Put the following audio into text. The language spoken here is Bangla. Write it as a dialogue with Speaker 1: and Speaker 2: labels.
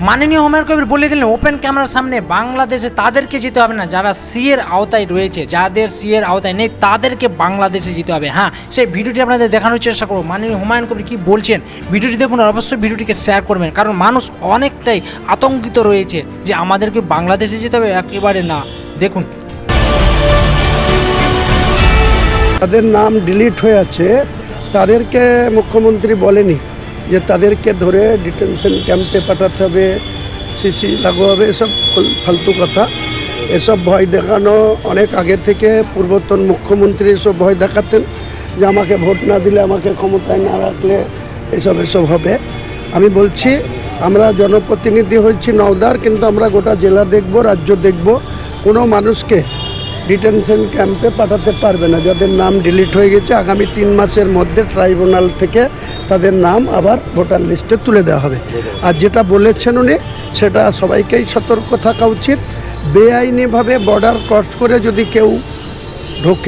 Speaker 1: মাননীয় হুমায়ুন কবির বলে দিলেন ওপেন ক্যামেরার সামনে বাংলাদেশে তাদেরকে যেতে হবে না যারা সিএর আওতায় রয়েছে, যাদের সিএর আওতায় নেই তাদেরকে বাংলাদেশে যেতে হবে। হ্যাঁ, সেই ভিডিওটি আপনাদের দেখানোর চেষ্টা করবো মাননীয় হুমায়ুন কবির কী বলছেন। ভিডিওটি দেখুন, আর অবশ্যই ভিডিওটিকে শেয়ার করবেন, কারণ মানুষ অনেকটাই আতঙ্কিত রয়েছে যে আমাদেরকে বাংলাদেশে যেতে হবে। একেবারে না, দেখুন।
Speaker 2: তাদের নাম ডিলিট হয়ে আছে, তাদেরকে মুখ্যমন্ত্রী বলেনি যে তাদেরকে ধরে ডিটেনশন ক্যাম্পে পাঠাতে হবে, সিসি লাগু হবে, এসব ফালতু কথা। এসব ভয় দেখানো অনেক আগে থেকে পূর্বতন মুখ্যমন্ত্রী এসব ভয় দেখাতেন যে আমাকে ভোট না দিলে, আমাকে ক্ষমতায় না রাখলে এসব হবে। আমি বলছি আমরা জনপ্রতিনিধি হয়েছি নওদার, কিন্তু আমরা গোটা জেলা দেখব, রাজ্য দেখব। কোনো মানুষকে ডিটেনশন ক্যাম্পে পাঠাতে পারবে না যাদের নাম ডিলিট হয়ে গেছে। আগামী 3 মাসের মধ্যে ট্রাইব্যুনাল থেকে তাদের নাম আবার ভোটার লিস্টে তুলে দেওয়া হবে। আর যেটা বলেছেন উনি, সেটা সবাইকেই সতর্ক থাকা উচিত। বেআইনিভাবে বর্ডার ক্রস করে যদি কেউ ঢোকে